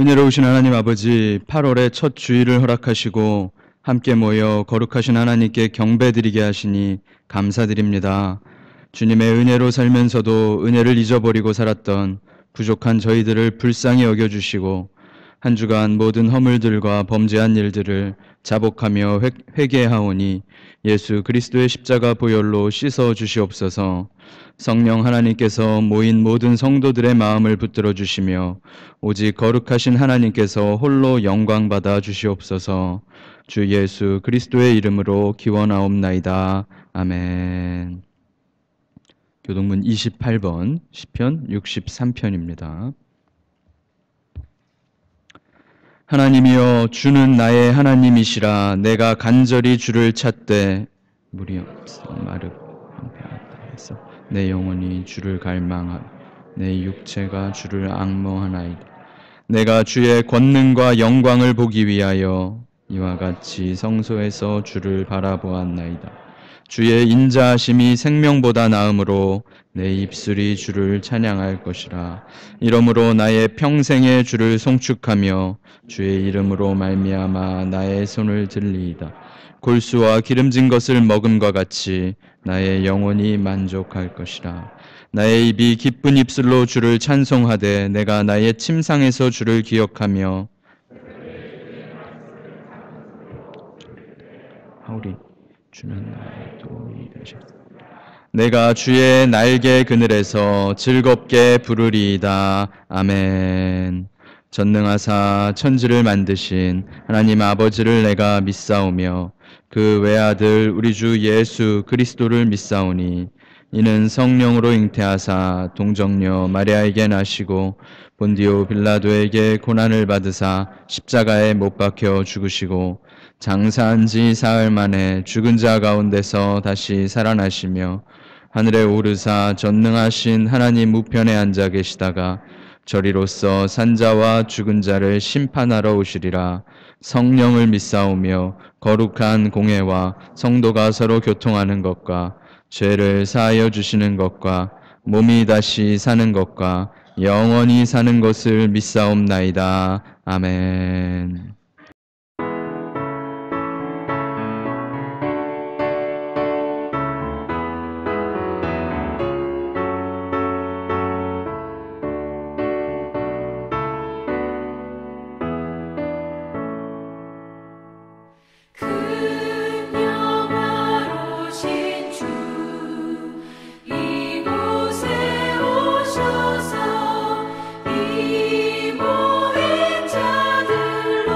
은혜로우신 하나님 아버지, 8월의 첫 주일을 허락하시고 함께 모여 거룩하신 하나님께 경배드리게 하시니 감사드립니다. 주님의 은혜로 살면서도 은혜를 잊어버리고 살았던 부족한 저희들을 불쌍히 여겨주시고 한 주간 모든 허물들과 범죄한 일들을 자복하며 회개하오니 예수 그리스도의 십자가 보혈로 씻어 주시옵소서. 성령 하나님께서 모인 모든 성도들의 마음을 붙들어 주시며 오직 거룩하신 하나님께서 홀로 영광 받아 주시옵소서. 주 예수 그리스도의 이름으로 기원하옵나이다. 아멘. 교동문 28번 시편 63편입니다. 하나님이여, 주는 나의 하나님이시라. 내가 간절히 주를 찾되 물이 없어 마르고 황폐하다 해서 내 영혼이 주를 갈망하며 내 육체가 주를 앙모하나이다. 내가 주의 권능과 영광을 보기 위하여 이와 같이 성소에서 주를 바라보았나이다. 주의 인자하심이 생명보다 나음으로 내 입술이 주를 찬양할 것이라. 이러므로 나의 평생에 주를 송축하며 주의 이름으로 말미암아 나의 손을 들리이다. 골수와 기름진 것을 먹음과 같이 나의 영혼이 만족할 것이라. 나의 입이 기쁜 입술로 주를 찬송하되 내가 나의 침상에서 주를 기억하며 하오리. 주는 나의 도움이 되셨다. 내가 주의 날개 그늘에서 즐겁게 부르리이다. 아멘. 전능하사 천지를 만드신 하나님 아버지를 내가 믿사오며 그 외아들 우리 주 예수 그리스도를 믿사오니 이는 성령으로 잉태하사 동정녀 마리아에게 나시고 본디오 빌라도에게 고난을 받으사 십자가에 못 박혀 죽으시고 장사한 지 사흘 만에 죽은 자 가운데서 다시 살아나시며 하늘에 오르사 전능하신 하나님 우편에 앉아 계시다가 저리로서 산자와 죽은 자를 심판하러 오시리라. 성령을 믿사오며 거룩한 공회와 성도가 서로 교통하는 것과 죄를 사하여 주시는 것과 몸이 다시 사는 것과 영원히 사는 것을 믿사옵나이다. 아멘. 이모인 자들로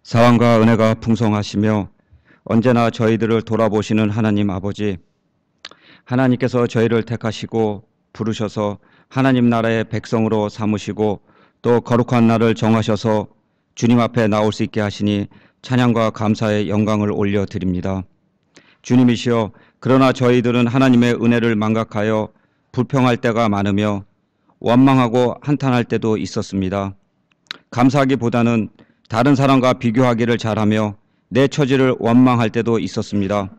사랑과 은혜가 풍성하시며 언제나 저희들을 돌아보시는 하나님 아버지, 하나님께서 저희를 택하시고 부르셔서 하나님 나라의 백성으로 삼으시고 또 거룩한 날을 정하셔서 주님 앞에 나올 수 있게 하시니 찬양과 감사의 영광을 올려드립니다. 주님이시여, 그러나 저희들은 하나님의 은혜를 망각하여 불평할 때가 많으며 원망하고 한탄할 때도 있었습니다. 감사하기보다는 다른 사람과 비교하기를 잘하며 내 처지를 원망할 때도 있었습니다.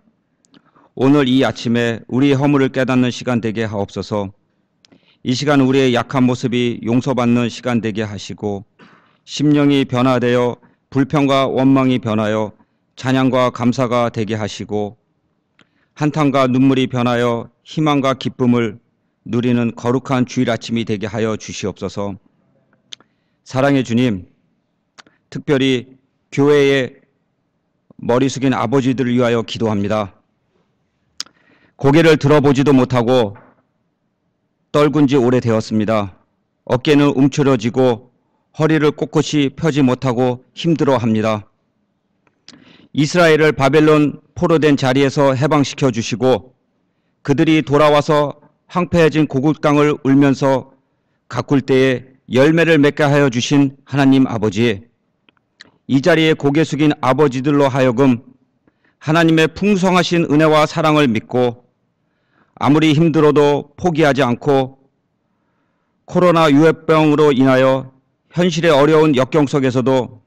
오늘 이 아침에 우리의 허물을 깨닫는 시간 되게 하옵소서. 이 시간 우리의 약한 모습이 용서받는 시간 되게 하시고 심령이 변화되어 불평과 원망이 변하여 찬양과 감사가 되게 하시고 한탄과 눈물이 변하여 희망과 기쁨을 누리는 거룩한 주일 아침이 되게 하여 주시옵소서. 사랑의 주님, 특별히 교회의 머리 숙인 아버지들을 위하여 기도합니다. 고개를 들어보지도 못하고 떨군 지 오래되었습니다. 어깨는 움츠러지고 허리를 꼿꼿이 펴지 못하고 힘들어합니다. 이스라엘을 바벨론 포로된 자리에서 해방시켜 주시고 그들이 돌아와서 황폐해진 고국 땅을 울면서 가꿀 때에 열매를 맺게 하여 주신 하나님 아버지, 이 자리에 고개 숙인 아버지들로 하여금 하나님의 풍성하신 은혜와 사랑을 믿고 아무리 힘들어도 포기하지 않고 코로나 유해병으로 인하여 현실의 어려운 역경 속에서도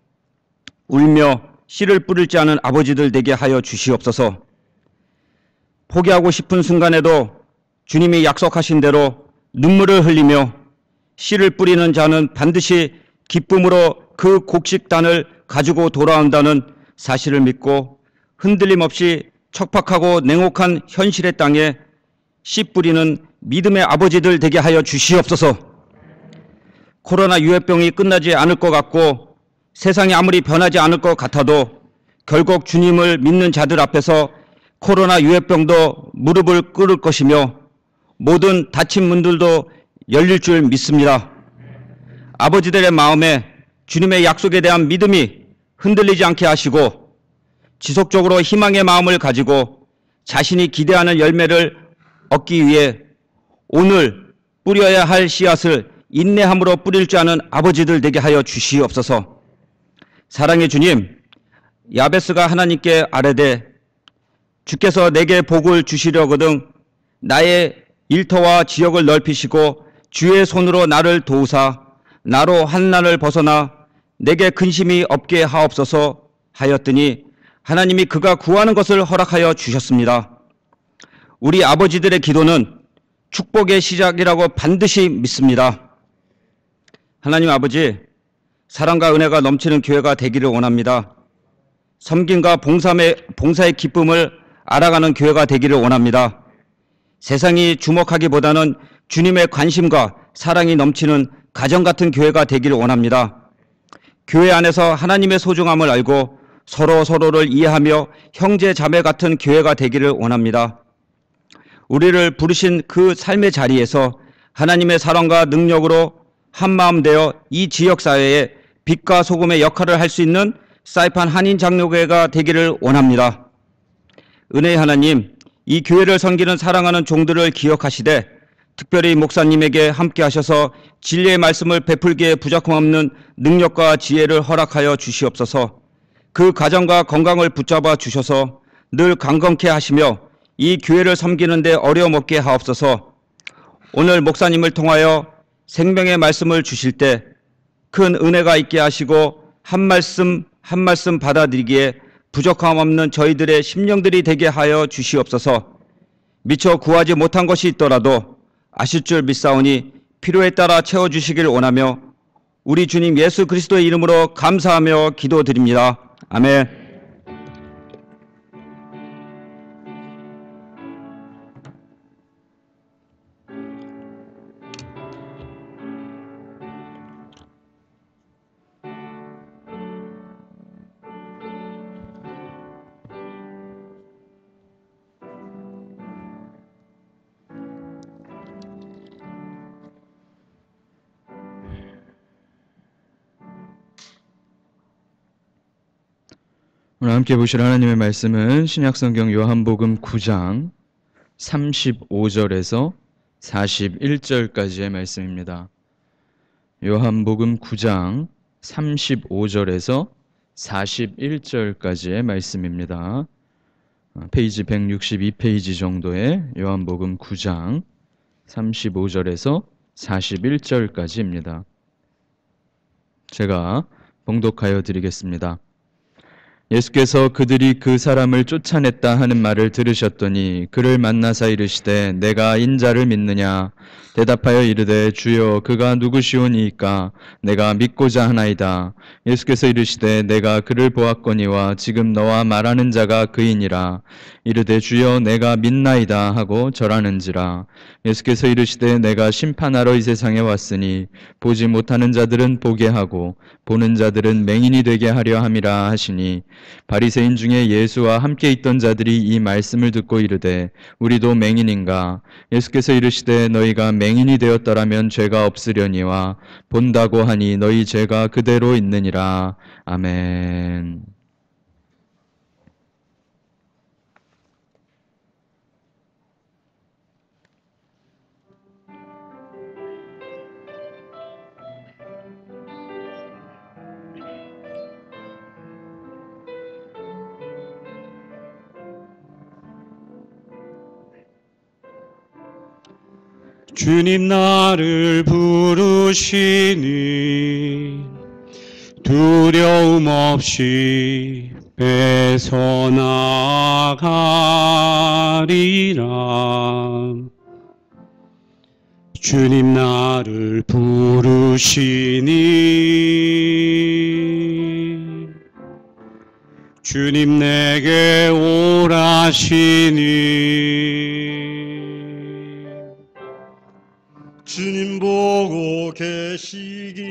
울며 씨를 뿌리지 않은 아버지들 되게 하여 주시옵소서. 포기하고 싶은 순간에도 주님이 약속하신 대로 눈물을 흘리며 씨를 뿌리는 자는 반드시 기쁨으로 그 곡식단을 가지고 돌아온다는 사실을 믿고 흔들림 없이 척박하고 냉혹한 현실의 땅에 씨 뿌리는 믿음의 아버지들 되게 하여 주시옵소서. 코로나 유해병이 끝나지 않을 것 같고 세상이 아무리 변하지 않을 것 같아도 결국 주님을 믿는 자들 앞에서 코로나 유해병도 무릎을 꿇을 것이며 모든 닫힌 문들도 열릴 줄 믿습니다. 아버지들의 마음에 주님의 약속에 대한 믿음이 흔들리지 않게 하시고 지속적으로 희망의 마음을 가지고 자신이 기대하는 열매를 얻기 위해 오늘 뿌려야 할 씨앗을 인내함으로 뿌릴 줄 아는 아버지들 되게 하여 주시옵소서. 사랑의 주님, 야베스가 하나님께 아뢰되 주께서 내게 복을 주시려거든 나의 일터와 지역을 넓히시고 주의 손으로 나를 도우사 나로 한난을 벗어나 내게 근심이 없게 하옵소서 하였더니 하나님이 그가 구하는 것을 허락하여 주셨습니다. 우리 아버지들의 기도는 축복의 시작이라고 반드시 믿습니다. 하나님 아버지, 사랑과 은혜가 넘치는 교회가 되기를 원합니다. 섬김과 봉사의 기쁨을 알아가는 교회가 되기를 원합니다. 세상이 주목하기보다는 주님의 관심과 사랑이 넘치는 가정 같은 교회가 되기를 원합니다. 교회 안에서 하나님의 소중함을 알고 서로를 이해하며 형제 자매 같은 교회가 되기를 원합니다. 우리를 부르신 그 삶의 자리에서 하나님의 사랑과 능력으로 한마음 되어 이 지역사회에 빛과 소금의 역할을 할 수 있는 사이판 한인 장로교회가 되기를 원합니다. 은혜의 하나님, 이 교회를 섬기는 사랑하는 종들을 기억하시되 특별히 목사님에게 함께 하셔서 진리의 말씀을 베풀기에 부족함 없는 능력과 지혜를 허락하여 주시옵소서. 그 가정과 건강을 붙잡아 주셔서 늘 강건케 하시며 이 교회를 섬기는 데 어려움 없게 하옵소서. 오늘 목사님을 통하여 생명의 말씀을 주실 때 큰 은혜가 있게 하시고 한 말씀 한 말씀 받아들이기에 부족함 없는 저희들의 심령들이 되게 하여 주시옵소서. 미처 구하지 못한 것이 있더라도 아실 줄 믿사오니 필요에 따라 채워주시길 원하며 우리 주님 예수 그리스도의 이름으로 감사하며 기도드립니다. 아멘. 오늘 함께 보실 하나님의 말씀은 신약성경 요한복음 9장 35절에서 41절까지의 말씀입니다. 요한복음 9장 35절에서 41절까지의 말씀입니다. 페이지 162페이지 정도의 요한복음 9장 35절에서 41절까지입니다. 제가 봉독하여 드리겠습니다. 예수께서 그들이 그 사람을 쫓아냈다 하는 말을 들으셨더니 그를 만나사 이르시되 내가 인자를 믿느냐? 대답하여 이르되 주여 그가 누구시오니이까? 내가 믿고자 하나이다. 예수께서 이르시되 내가 그를 보았거니와 지금 너와 말하는 자가 그이니라. 이르되 주여 내가 믿나이다 하고 절하는지라. 예수께서 이르시되 내가 심판하러 이 세상에 왔으니 보지 못하는 자들은 보게 하고 보는 자들은 맹인이 되게 하려 함이라 하시니 바리새인 중에 예수와 함께 있던 자들이 이 말씀을 듣고 이르되 우리도 맹인인가? 예수께서 이르시되 너희가 맹인이 되었더라면 죄가 없으려니와 본다고 하니 너희 죄가 그대로 있느니라. 아멘. 주님 나를 부르시니 두려움 없이 뺏어나가리라. 주님 나를 부르시니 주님 내게 오라시니 주님 보고 계시기에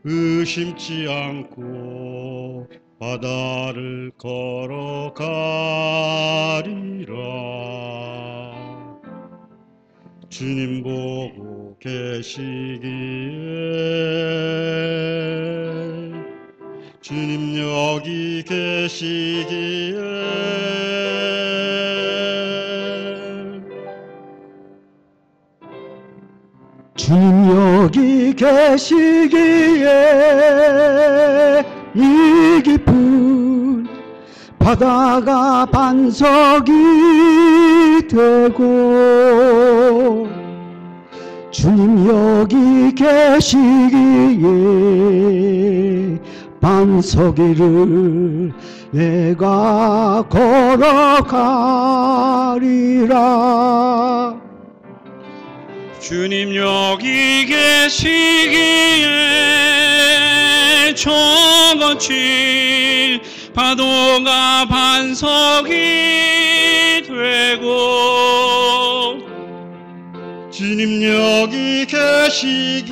의심치 않고 바다를 걸어가리라. 주님 보고 계시기에 주님 여기 계시기에 주님 여기 계시기에 이 깊은 바다가 반석이 되고 주님 여기 계시기에 반석 위를 내가 걸어가리라. 주님 여기 계시기에 저거칠 파도가 반석이 되고 주님 여기 계시기에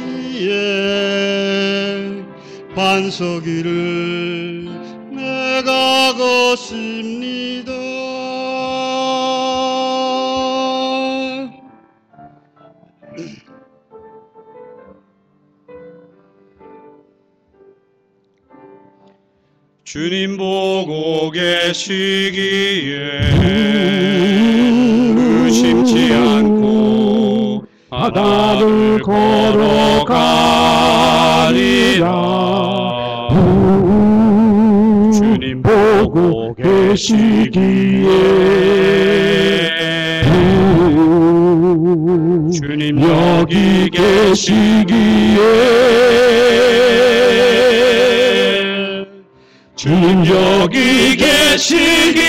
반석 위를 내가 걷습니다. 주님 보고 계시기에 의심치 않고 바다를 걸어가리라. 주님 보고 계시기에 주님 여기 계시기에 주님 여기 계시기에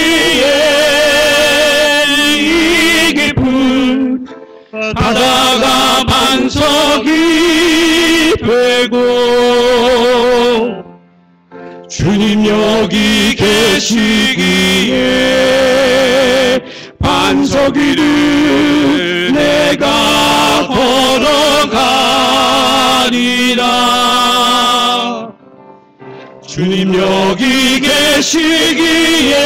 이 깊은 바다가 반석이 되고 주님 여기 계시기에 반석 위를 내가 걸어가리라. 주님 여기 계시기에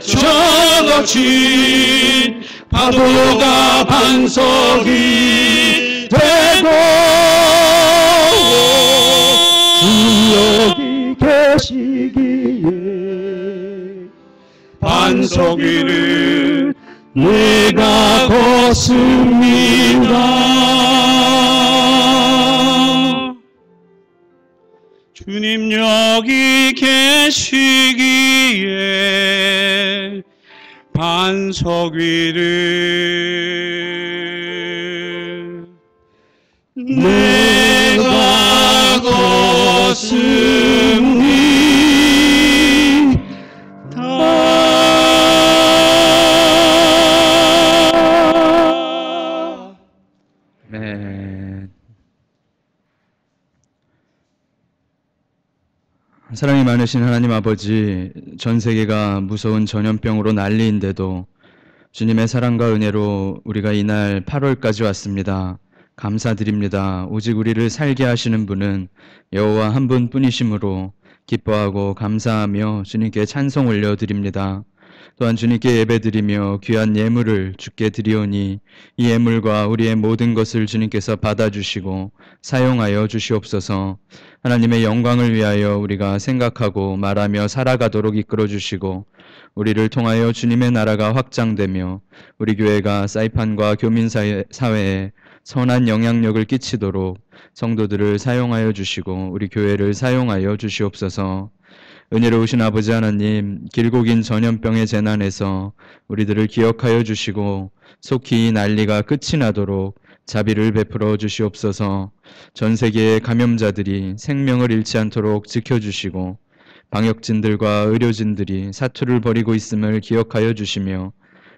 저거친 파도가 반석이 되고 주님 여기 계시기에 반석 위를 내가 걷습니다. 주님 여기 계시기에 반석 위를 내가 걷습니다. 아멘. 사랑이 많으신 하나님 아버지, 전 세계가 무서운 전염병으로 난리인데도 주님의 사랑과 은혜로 우리가 이날 8월까지 왔습니다. 감사드립니다. 오직 우리를 살게 하시는 분은 여호와 한 분뿐이시므로 기뻐하고 감사하며 주님께 찬송 올려드립니다. 또한 주님께 예배드리며 귀한 예물을 주께 드리오니 이 예물과 우리의 모든 것을 주님께서 받아주시고 사용하여 주시옵소서. 하나님의 영광을 위하여 우리가 생각하고 말하며 살아가도록 이끌어주시고 우리를 통하여 주님의 나라가 확장되며 우리 교회가 사이판과 교민사회에 선한 영향력을 끼치도록 성도들을 사용하여 주시고 우리 교회를 사용하여 주시옵소서. 은혜로우신 아버지 하나님, 길고 긴 전염병의 재난에서 우리들을 기억하여 주시고 속히 이 난리가 끝이 나도록 자비를 베풀어 주시옵소서. 전 세계의 감염자들이 생명을 잃지 않도록 지켜주시고 방역진들과 의료진들이 사투를 벌이고 있음을 기억하여 주시며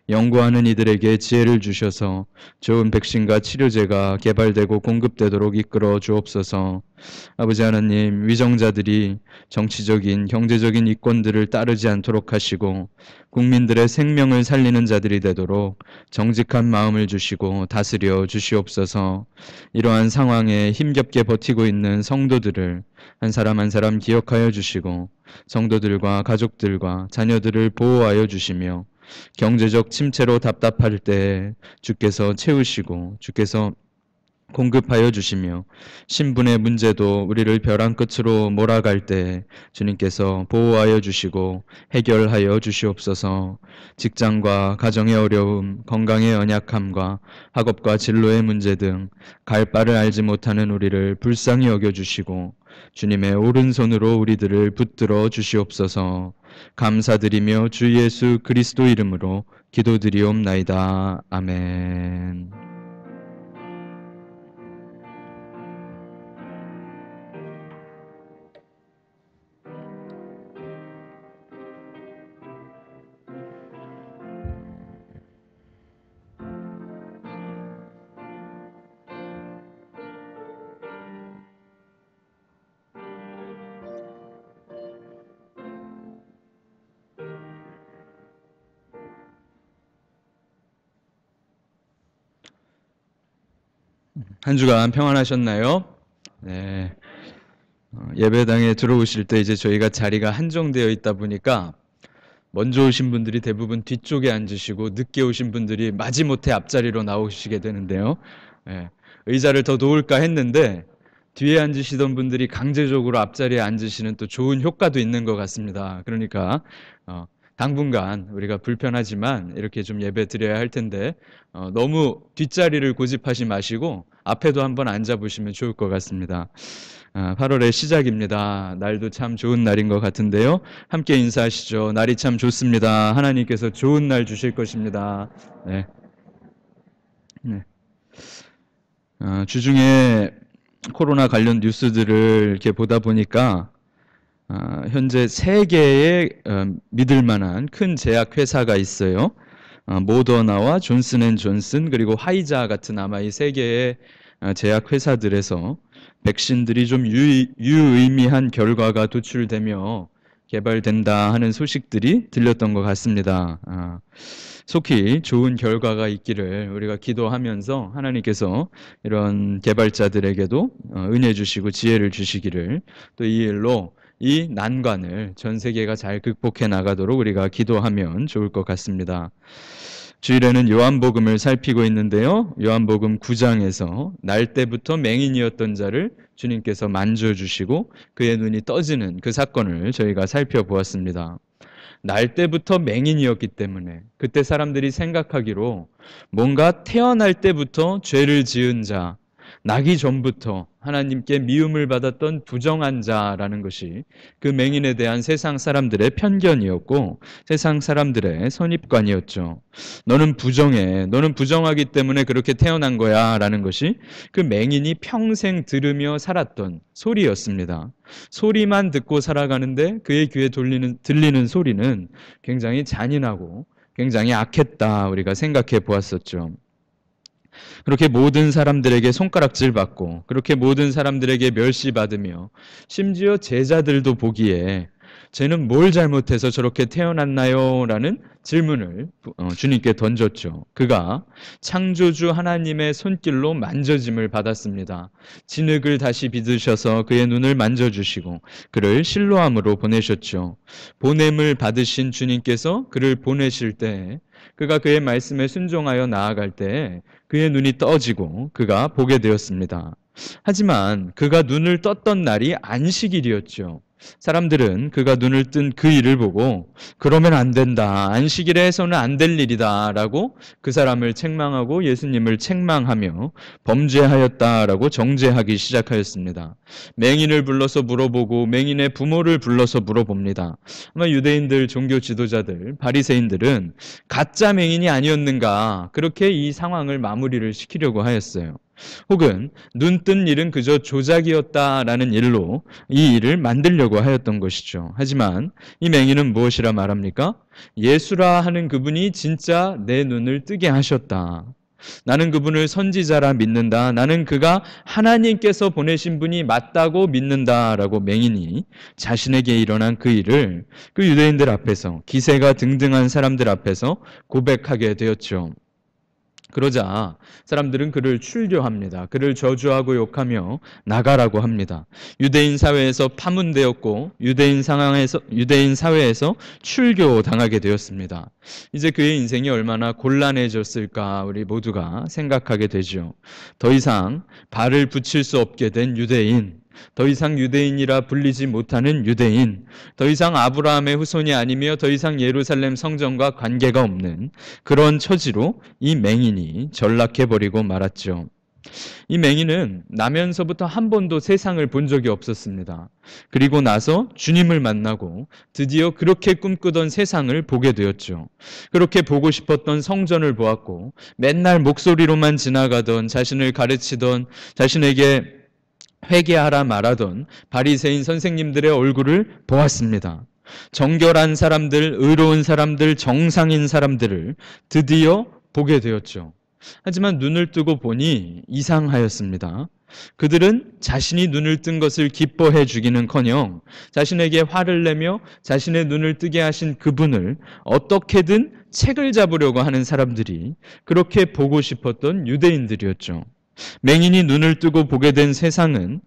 연구하는 이들에게 지혜를 주셔서 좋은 백신과 치료제가 개발되고 공급되도록 이끌어 주옵소서. 아버지 하나님, 위정자들이 정치적인 경제적인 이권들을 따르지 않도록 하시고 국민들의 생명을 살리는 자들이 되도록 정직한 마음을 주시고 다스려 주시옵소서. 이러한 상황에 힘겹게 버티고 있는 성도들을 한 사람 한 사람 기억하여 주시고 성도들과 가족들과 자녀들을 보호하여 주시며 경제적 침체로 답답할 때 주께서 채우시고 주께서 공급하여 주시며 신분의 문제도 우리를 벼랑 끝으로 몰아갈 때 주님께서 보호하여 주시고 해결하여 주시옵소서. 직장과 가정의 어려움, 건강의 연약함과 학업과 진로의 문제 등 갈 바를 알지 못하는 우리를 불쌍히 여겨주시고 주님의 오른손으로 우리들을 붙들어 주시옵소서. 감사드리며 주 예수 그리스도 이름으로 기도드리옵나이다. 아멘. 한 주간 평안하셨나요? 네. 예배당에 들어오실 때 이제 저희가 자리가 한정되어 있다 보니까 먼저 오신 분들이 대부분 뒤쪽에 앉으시고 늦게 오신 분들이 마지못해 앞자리로 나오시게 되는데요. 네. 의자를 더 놓을까 했는데 뒤에 앉으시던 분들이 강제적으로 앞자리에 앉으시는 또 좋은 효과도 있는 것 같습니다. 그러니까 당분간 우리가 불편하지만 이렇게 좀 예배 드려야 할 텐데 너무 뒷자리를 고집하지 마시고 앞에도 한번 앉아보시면 좋을 것 같습니다. 8월의 시작입니다. 날도 참 좋은 날인 것 같은데요. 함께 인사하시죠. 날이 참 좋습니다. 하나님께서 좋은 날 주실 것입니다. 네. 네. 주중에 코로나 관련 뉴스들을 이렇게 보다 보니까 현재 3개의 믿을 만한 큰 제약 회사가 있어요. 모더나와 존슨앤존슨 그리고 화이자 같은 아마 이 3개의 제약 회사들에서 백신들이 좀 유의미한 결과가 도출되며 개발된다 하는 소식들이 들렸던 것 같습니다. 속히 좋은 결과가 있기를 우리가 기도하면서 하나님께서 이런 개발자들에게도 은혜 주시고 지혜를 주시기를 또 이 일로 이 난관을 전 세계가 잘 극복해 나가도록 우리가 기도하면 좋을 것 같습니다. 주일에는 요한복음을 살피고 있는데요. 요한복음 9장에서 날 때부터 맹인이었던 자를 주님께서 만져주시고 그의 눈이 떠지는 그 사건을 저희가 살펴보았습니다. 날 때부터 맹인이었기 때문에 그때 사람들이 생각하기로 뭔가 태어날 때부터 죄를 지은 자, 나기 전부터 하나님께 미움을 받았던 부정한 자라는 것이 그 맹인에 대한 세상 사람들의 편견이었고 세상 사람들의 선입관이었죠. 너는 부정해. 너는 부정하기 때문에 그렇게 태어난 거야 라는 것이 그 맹인이 평생 들으며 살았던 소리였습니다. 소리만 듣고 살아가는데 그의 귀에 들리는 소리는 굉장히 잔인하고 굉장히 악했다 우리가 생각해 보았었죠. 그렇게 모든 사람들에게 손가락질 받고 그렇게 모든 사람들에게 멸시받으며 심지어 제자들도 보기에 쟤는 뭘 잘못해서 저렇게 태어났나요? 라는 질문을 주님께 던졌죠. 그가 창조주 하나님의 손길로 만져짐을 받았습니다. 진흙을 다시 빚으셔서 그의 눈을 만져주시고 그를 실로암으로 보내셨죠. 보냄을 받으신 주님께서 그를 보내실 때 그가 그의 말씀에 순종하여 나아갈 때 그의 눈이 떠지고 그가 보게 되었습니다. 하지만 그가 눈을 떴던 날이 안식일이었죠. 사람들은 그가 눈을 뜬 그 일을 보고 그러면 안 된다. 안식일에 해서는 안 될 일이다 라고 그 사람을 책망하고 예수님을 책망하며 범죄하였다라고 정죄하기 시작하였습니다. 맹인을 불러서 물어보고 맹인의 부모를 불러서 물어봅니다. 아마 유대인들 종교 지도자들 바리새인들은 가짜 맹인이 아니었는가 그렇게 이 상황을 마무리를 시키려고 하였어요. 혹은 눈 뜬 일은 그저 조작이었다라는 일로 이 일을 만들려고 하였던 것이죠. 하지만 이 맹인은 무엇이라 말합니까? 예수라 하는 그분이 진짜 내 눈을 뜨게 하셨다. 나는 그분을 선지자라 믿는다. 나는 그가 하나님께서 보내신 분이 맞다고 믿는다라고 맹인이 자신에게 일어난 그 일을 그 유대인들 앞에서 기세가 등등한 사람들 앞에서 고백하게 되었죠. 그러자 사람들은 그를 출교합니다. 그를 저주하고 욕하며 나가라고 합니다. 유대인 사회에서 파문되었고 유대인 사회에서 출교당하게 되었습니다. 이제 그의 인생이 얼마나 곤란해졌을까 우리 모두가 생각하게 되죠. 더 이상 발을 붙일 수 없게 된 유대인, 더 이상 유대인이라 불리지 못하는 유대인, 더 이상 아브라함의 후손이 아니며 더 이상 예루살렘 성전과 관계가 없는 그런 처지로 이 맹인이 전락해버리고 말았죠. 이 맹인은 나면서부터 한 번도 세상을 본 적이 없었습니다. 그리고 나서 주님을 만나고 드디어 그렇게 꿈꾸던 세상을 보게 되었죠. 그렇게 보고 싶었던 성전을 보았고 맨날 목소리로만 지나가던 자신을 가르치던 자신에게 회개하라 말하던 바리새인 선생님들의 얼굴을 보았습니다. 정결한 사람들, 의로운 사람들, 정상인 사람들을 드디어 보게 되었죠. 하지만 눈을 뜨고 보니 이상하였습니다. 그들은 자신이 눈을 뜬 것을 기뻐해 주기는커녕 자신에게 화를 내며 자신의 눈을 뜨게 하신 그분을 어떻게든 책을 잡으려고 하는 사람들이 그렇게 보고 싶었던 유대인들이었죠. 맹인이 눈을 뜨고 보게 된 세상은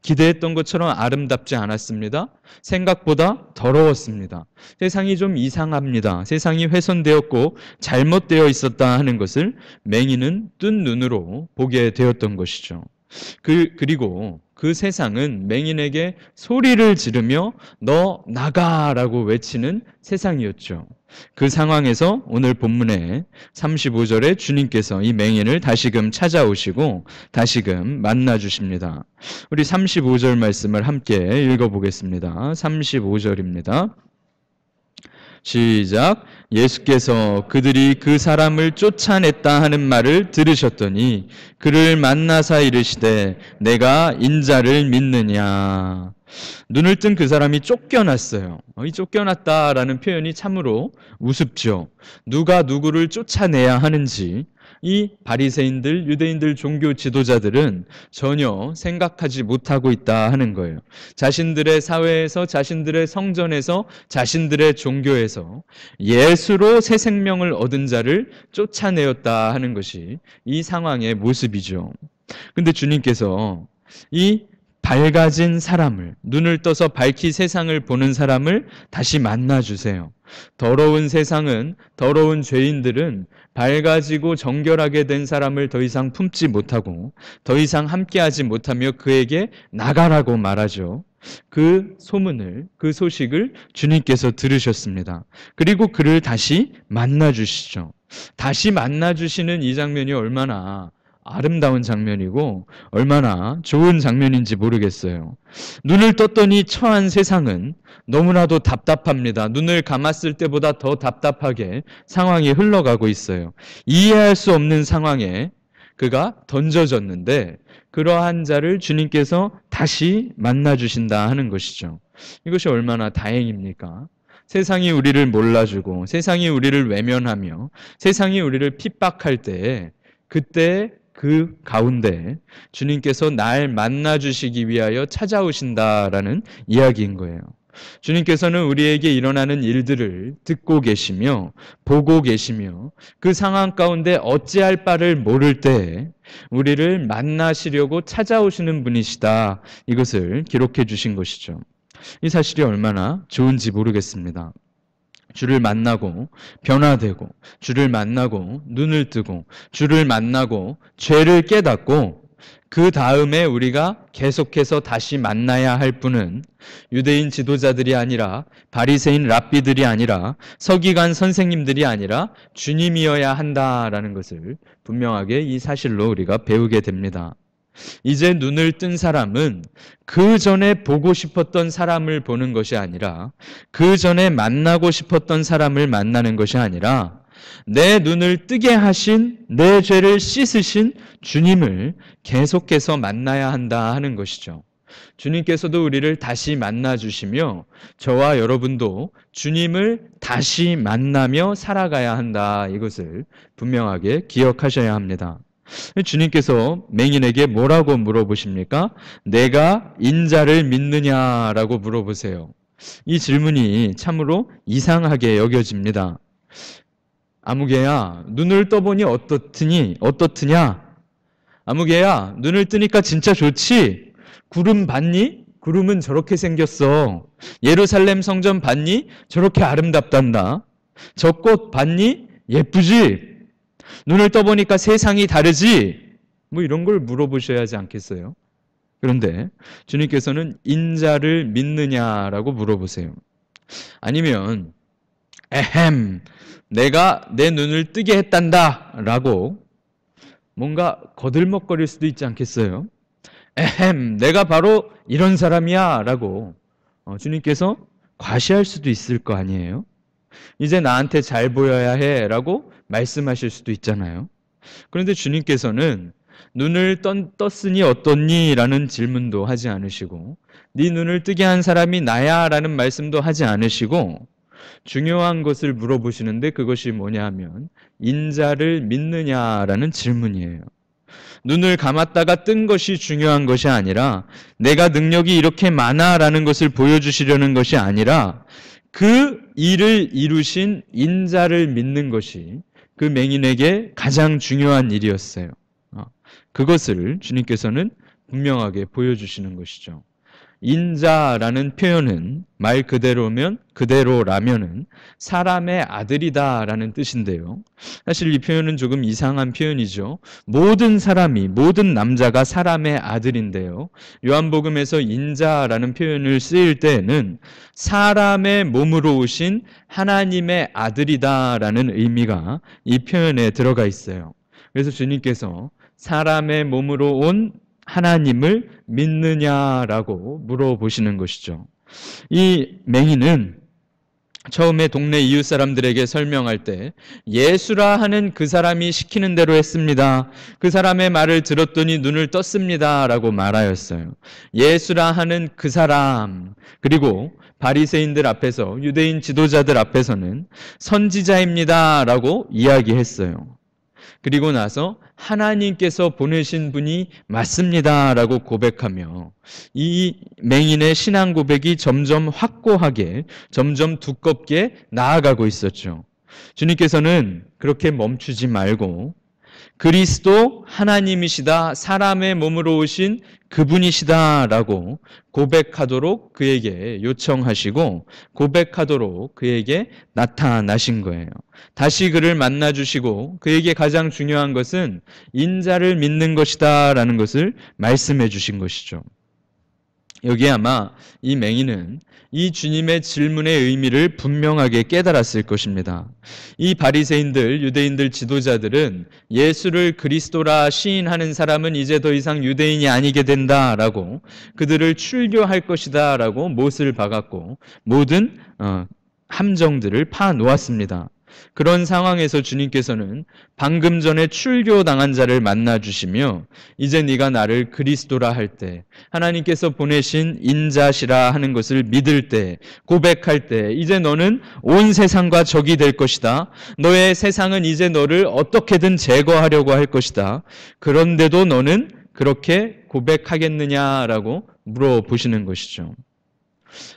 기대했던 것처럼 아름답지 않았습니다. 생각보다 더러웠습니다. 세상이 좀 이상합니다. 세상이 훼손되었고 잘못되어 있었다 하는 것을 맹인은 뜬 눈으로 보게 되었던 것이죠. 그리고 그 세상은 맹인에게 소리를 지르며 너 나가라고 외치는 세상이었죠. 그 상황에서 오늘 본문의 35절에 주님께서 이 맹인을 다시금 찾아오시고 다시금 만나 주십니다. 우리 35절 말씀을 함께 읽어보겠습니다. 35절입니다. 시작. 예수께서 그들이 그 사람을 쫓아냈다 하는 말을 들으셨더니 그를 만나사 이르시되 내가 인자를 믿느냐. 눈을 뜬 그 사람이 쫓겨났어요. 이 쫓겨났다라는 표현이 참으로 우습죠. 누가 누구를 쫓아내야 하는지 이 바리새인들, 유대인들 종교 지도자들은 전혀 생각하지 못하고 있다 하는 거예요. 자신들의 사회에서, 자신들의 성전에서, 자신들의 종교에서 예수로 새 생명을 얻은 자를 쫓아내었다 하는 것이 이 상황의 모습이죠. 근데 주님께서 이 밝아진 사람을, 눈을 떠서 밝히 세상을 보는 사람을 다시 만나주세요. 더러운 세상은, 더러운 죄인들은 밝아지고 정결하게 된 사람을 더 이상 품지 못하고 더 이상 함께하지 못하며 그에게 나가라고 말하죠. 그 소문을, 그 소식을 주님께서 들으셨습니다. 그리고 그를 다시 만나주시죠. 다시 만나주시는 이 장면이 얼마나 아름다운 장면이고 얼마나 좋은 장면인지 모르겠어요. 눈을 떴더니 처한 세상은 너무나도 답답합니다. 눈을 감았을 때보다 더 답답하게 상황이 흘러가고 있어요. 이해할 수 없는 상황에 그가 던져졌는데 그러한 자를 주님께서 다시 만나주신다 하는 것이죠. 이것이 얼마나 다행입니까? 세상이 우리를 몰라주고 세상이 우리를 외면하며 세상이 우리를 핍박할 때에 그때 그 가운데 주님께서 날 만나주시기 위하여 찾아오신다라는 이야기인 거예요. 주님께서는 우리에게 일어나는 일들을 듣고 계시며 보고 계시며 그 상황 가운데 어찌할 바를 모를 때 우리를 만나시려고 찾아오시는 분이시다. 이것을 기록해 주신 것이죠. 이 사실이 얼마나 좋은지 모르겠습니다. 주를 만나고 변화되고 주를 만나고 눈을 뜨고 주를 만나고 죄를 깨닫고 그 다음에 우리가 계속해서 다시 만나야 할 분은 유대인 지도자들이 아니라 바리새인 랍비들이 아니라 서기관 선생님들이 아니라 주님이어야 한다라는 것을 분명하게 이 사실로 우리가 배우게 됩니다. 이제 눈을 뜬 사람은 그 전에 보고 싶었던 사람을 보는 것이 아니라 그 전에 만나고 싶었던 사람을 만나는 것이 아니라 내 눈을 뜨게 하신 내 죄를 씻으신 주님을 계속해서 만나야 한다 하는 것이죠. 주님께서도 우리를 다시 만나주시며 저와 여러분도 주님을 다시 만나며 살아가야 한다. 이것을 분명하게 기억하셔야 합니다. 주님께서 맹인에게 뭐라고 물어보십니까? 내가 인자를 믿느냐라고 물어보세요. 이 질문이 참으로 이상하게 여겨집니다. 아무개야, 눈을 떠보니 어떻느냐? 아무개야, 눈을 뜨니까 진짜 좋지? 구름 봤니? 구름은 저렇게 생겼어. 예루살렘 성전 봤니? 저렇게 아름답단다. 저 꽃 봤니? 예쁘지? 눈을 떠보니까 세상이 다르지? 뭐 이런 걸 물어보셔야 하지 않겠어요? 그런데 주님께서는 인자를 믿느냐라고 물어보세요. 아니면 내가 내 눈을 뜨게 했단다 라고 뭔가 거들먹거릴 수도 있지 않겠어요? 내가 바로 이런 사람이야 라고 주님께서 과시할 수도 있을 거 아니에요? 이제 나한테 잘 보여야 해 라고 말씀하실 수도 있잖아요. 그런데 주님께서는 눈을 떴으니 어떻니? 라는 질문도 하지 않으시고 네 눈을 뜨게 한 사람이 나야 라는 말씀도 하지 않으시고 중요한 것을 물어보시는데 그것이 뭐냐 하면 인자를 믿느냐라는 질문이에요. 눈을 감았다가 뜬 것이 중요한 것이 아니라 내가 능력이 이렇게 많아라는 것을 보여주시려는 것이 아니라 그 일을 이루신 인자를 믿는 것이 그 맹인에게 가장 중요한 일이었어요. 그것을 주님께서는 분명하게 보여주시는 것이죠. 인자라는 표현은 말 그대로라면은 사람의 아들이다라는 뜻인데요. 사실 이 표현은 조금 이상한 표현이죠. 모든 남자가 사람의 아들인데요. 요한복음에서 인자라는 표현을 쓰일 때에는 사람의 몸으로 오신 하나님의 아들이다라는 의미가 이 표현에 들어가 있어요. 그래서 주님께서 사람의 몸으로 온 하나님을 믿느냐라고 물어보시는 것이죠. 이 맹인은 처음에 동네 이웃 사람들에게 설명할 때 예수라 하는 그 사람이 시키는 대로 했습니다. 그 사람의 말을 들었더니 눈을 떴습니다 라고 말하였어요. 예수라 하는 그 사람, 그리고 바리새인들 앞에서, 유대인 지도자들 앞에서는 선지자입니다 라고 이야기했어요. 그리고 나서 하나님께서 보내신 분이 맞습니다 라고 고백하며 이 맹인의 신앙 고백이 점점 확고하게, 점점 두껍게 나아가고 있었죠. 주님께서는 그렇게 멈추지 말고 그리스도 하나님이시다, 사람의 몸으로 오신 그분이시다라고 고백하도록 그에게 요청하시고 고백하도록 그에게 나타나신 거예요. 다시 그를 만나주시고 그에게 가장 중요한 것은 인자를 믿는 것이다라는 것을 말씀해 주신 것이죠. 여기에 아마 이 맹인은 이 주님의 질문의 의미를 분명하게 깨달았을 것입니다. 이 바리새인들, 유대인들 지도자들은 예수를 그리스도라 시인하는 사람은 이제 더 이상 유대인이 아니게 된다라고, 그들을 출교할 것이다라고 못을 박았고 모든 함정들을 파놓았습니다. 그런 상황에서 주님께서는 방금 전에 출교당한 자를 만나주시며 이제 네가 나를 그리스도라 할 때, 하나님께서 보내신 인자시라 하는 것을 믿을 때, 고백할 때 이제 너는 온 세상과 적이 될 것이다. 너의 세상은 이제 너를 어떻게든 제거하려고 할 것이다. 그런데도 너는 그렇게 고백하겠느냐라고 물어보시는 것이죠.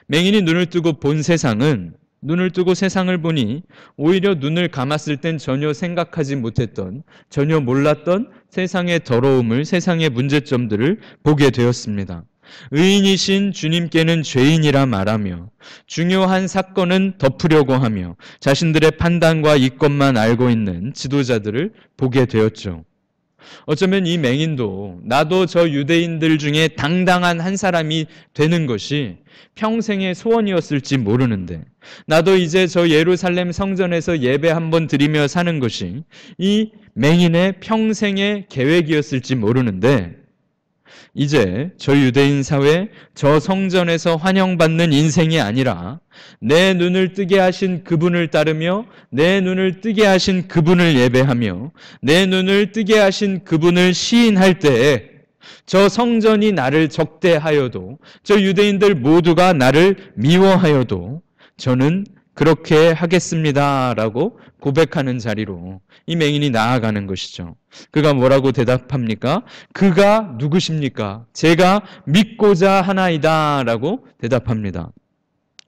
맹인이 눈을 뜨고 본 세상은, 눈을 뜨고 세상을 보니 오히려 눈을 감았을 땐 전혀 생각하지 못했던, 전혀 몰랐던 세상의 더러움을, 세상의 문제점들을 보게 되었습니다. 의인이신 주님께는 죄인이라 말하며 중요한 사건은 덮으려고 하며 자신들의 판단과 이권만 알고 있는 지도자들을 보게 되었죠. 어쩌면 이 맹인도 나도 저 유대인들 중에 당당한 한 사람이 되는 것이 평생의 소원이었을지 모르는데, 나도 이제 저 예루살렘 성전에서 예배 한번 드리며 사는 것이 이 맹인의 평생의 계획이었을지 모르는데, 이제 저 유대인 사회, 저 성전에서 환영받는 인생이 아니라 내 눈을 뜨게 하신 그분을 따르며 내 눈을 뜨게 하신 그분을 예배하며 내 눈을 뜨게 하신 그분을 시인할 때에 저 성전이 나를 적대하여도, 저 유대인들 모두가 나를 미워하여도 저는 그렇게 하겠습니다라고 고백하는 자리로 이 맹인이 나아가는 것이죠. 그가 뭐라고 대답합니까? 그가 누구십니까? 제가 믿고자 하나이다 라고 대답합니다.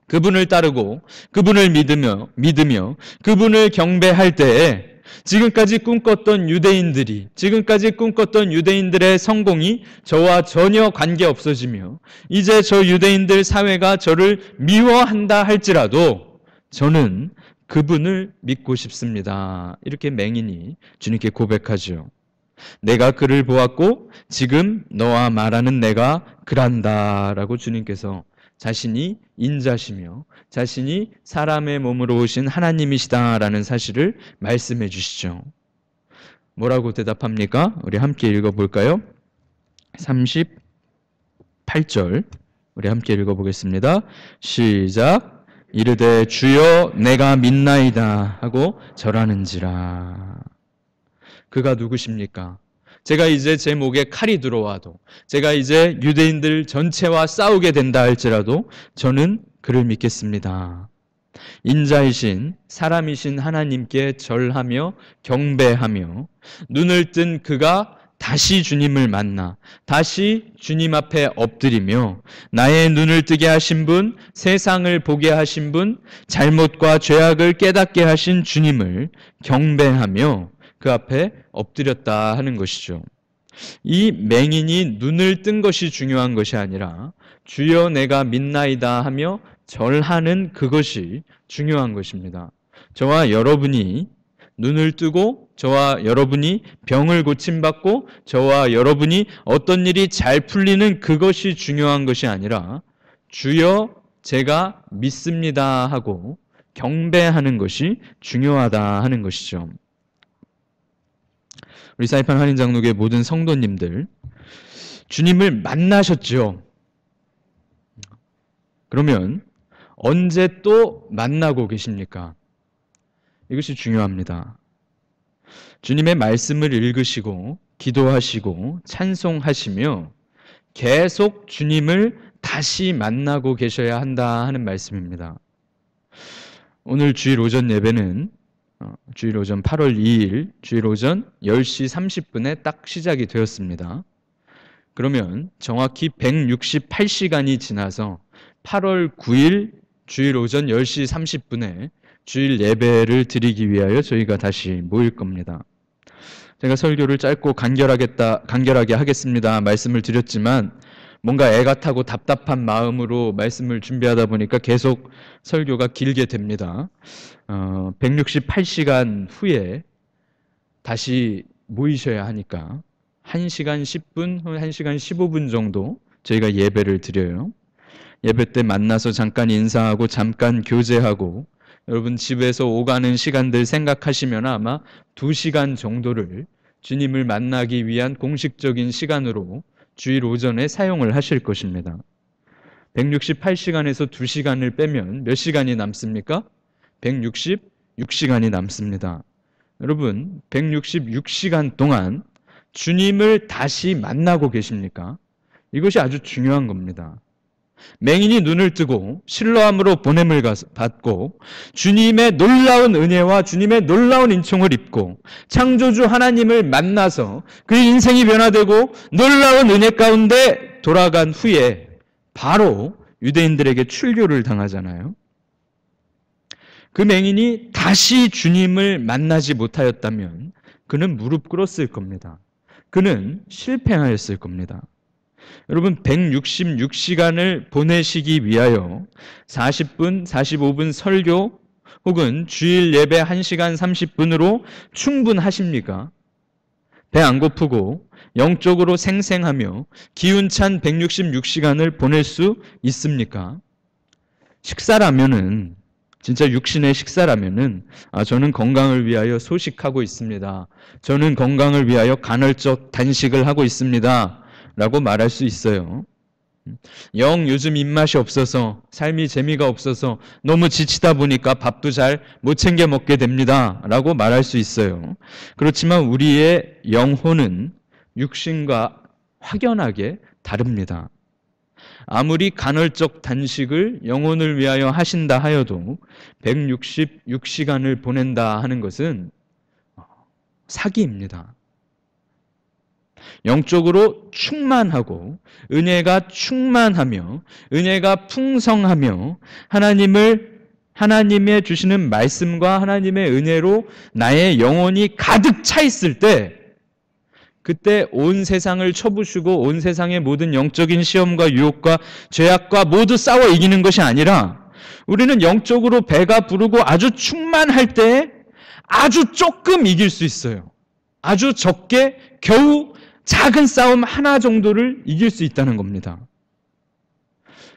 그분을 따르고 그분을 믿으며 그분을 경배할 때에 지금까지 꿈꿨던 유대인들이, 지금까지 꿈꿨던 유대인들의 성공이 저와 전혀 관계없어지며 이제 저 유대인들 사회가 저를 미워한다 할지라도 저는 그분을 믿고 싶습니다. 이렇게 맹인이 주님께 고백하죠. 내가 그를 보았고 지금 너와 말하는 내가 그란다 라고 주님께서 자신이 인자시며 자신이 사람의 몸으로 오신 하나님이시다라는 사실을 말씀해 주시죠. 뭐라고 대답합니까? 우리 함께 읽어볼까요? 38절 우리 함께 읽어보겠습니다. 시작. 이르되 주여 내가 믿나이다 하고 절하는지라. 그가 누구십니까? 제가 이제 제 목에 칼이 들어와도, 제가 이제 유대인들 전체와 싸우게 된다 할지라도 저는 그를 믿겠습니다. 인자이신 사람이신 하나님께 절하며 경배하며 눈을 뜬 그가 다시 주님을 만나 다시 주님 앞에 엎드리며 나의 눈을 뜨게 하신 분, 세상을 보게 하신 분, 잘못과 죄악을 깨닫게 하신 주님을 경배하며 그 앞에 엎드렸다 하는 것이죠. 이 맹인이 눈을 뜬 것이 중요한 것이 아니라 주여 내가 믿나이다 하며 절하는 그것이 중요한 것입니다. 저와 여러분이 눈을 뜨고 저와 여러분이 병을 고침받고 저와 여러분이 어떤 일이 잘 풀리는 그것이 중요한 것이 아니라 주여 제가 믿습니다 하고 경배하는 것이 중요하다 하는 것이죠. 우리 사이판 한인장로교회 모든 성도님들, 주님을 만나셨죠? 그러면 언제 또 만나고 계십니까? 이것이 중요합니다. 주님의 말씀을 읽으시고 기도하시고 찬송하시며 계속 주님을 다시 만나고 계셔야 한다 하는 말씀입니다. 오늘 주일 오전 예배는 주일 오전 8월 2일 주일 오전 10시 30분에 딱 시작이 되었습니다. 그러면 정확히 168시간이 지나서 8월 9일 주일 오전 10시 30분에 주일 예배를 드리기 위하여 저희가 다시 모일 겁니다. 제가 설교를 짧고 간결하게 하겠습니다 말씀을 드렸지만 뭔가 애가 타고 답답한 마음으로 말씀을 준비하다 보니까 계속 설교가 길게 됩니다. 168시간 후에 다시 모이셔야 하니까 1시간 10분, 1시간 15분 정도 저희가 예배를 드려요. 예배 때 만나서 잠깐 인사하고 잠깐 교제하고 여러분 집에서 오가는 시간들 생각하시면 아마 2시간 정도를 주님을 만나기 위한 공식적인 시간으로 주일 오전에 사용을 하실 것입니다. 168시간에서 2시간을 빼면 몇 시간이 남습니까? 166시간이 남습니다. 여러분 166시간 동안 주님을 다시 만나고 계십니까? 이것이 아주 중요한 겁니다. 맹인이 눈을 뜨고 실로암으로 보냄을 받고 주님의 놀라운 은혜와 주님의 놀라운 은총을 입고 창조주 하나님을 만나서 그의 인생이 변화되고 놀라운 은혜 가운데 돌아간 후에 바로 유대인들에게 출교를 당하잖아요. 그 맹인이 다시 주님을 만나지 못하였다면 그는 무릎 꿇었을 겁니다. 그는 실패하였을 겁니다. 여러분 166시간을 보내시기 위하여 40분, 45분 설교 혹은 주일 예배 1시간 30분으로 충분하십니까? 배 안 고프고 영적으로 생생하며 기운찬 166시간을 보낼 수 있습니까? 식사라면은 진짜 육신의 식사라면은 저는 건강을 위하여 소식하고 있습니다. 저는 건강을 위하여 간헐적 단식을 하고 있습니다. 라고 말할 수 있어요. 영 요즘 입맛이 없어서 삶이 재미가 없어서 너무 지치다 보니까 밥도 잘 못 챙겨 먹게 됩니다. 라고 말할 수 있어요. 그렇지만 우리의 영혼은 육신과 확연하게 다릅니다. 아무리 간헐적 단식을 영혼을 위하여 하신다 하여도 166시간을 보낸다 하는 것은 사기입니다. 영적으로 충만하고 은혜가 충만하며 은혜가 풍성하며 하나님의 주시는 말씀과 하나님의 은혜로 나의 영혼이 가득 차 있을 때 그때 온 세상을 쳐부수고 온 세상의 모든 영적인 시험과 유혹과 죄악과 모두 싸워 이기는 것이 아니라 우리는 영적으로 배가 부르고 아주 충만할 때 아주 조금 이길 수 있어요. 아주 적게 겨우 작은 싸움 하나 정도를 이길 수 있다는 겁니다.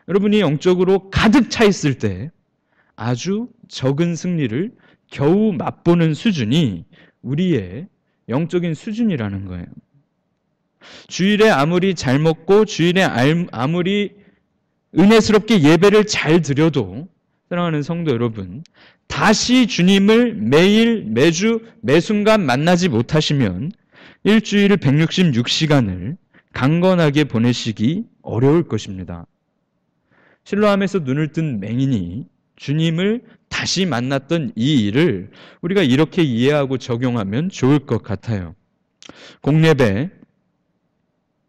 여러분이 영적으로 가득 차 있을 때 아주 적은 승리를 겨우 맛보는 수준이 우리의 영적인 수준이라는 거예요. 주일에 아무리 잘 먹고 주일에 아무리 은혜스럽게 예배를 잘 드려도 사랑하는 성도 여러분, 다시 주님을 매일 매주 매순간 만나지 못하시면 일주일 166시간을 강건하게 보내시기 어려울 것입니다. 실로암에서 눈을 뜬 맹인이 주님을 다시 만났던 이 일을 우리가 이렇게 이해하고 적용하면 좋을 것 같아요. 공예배,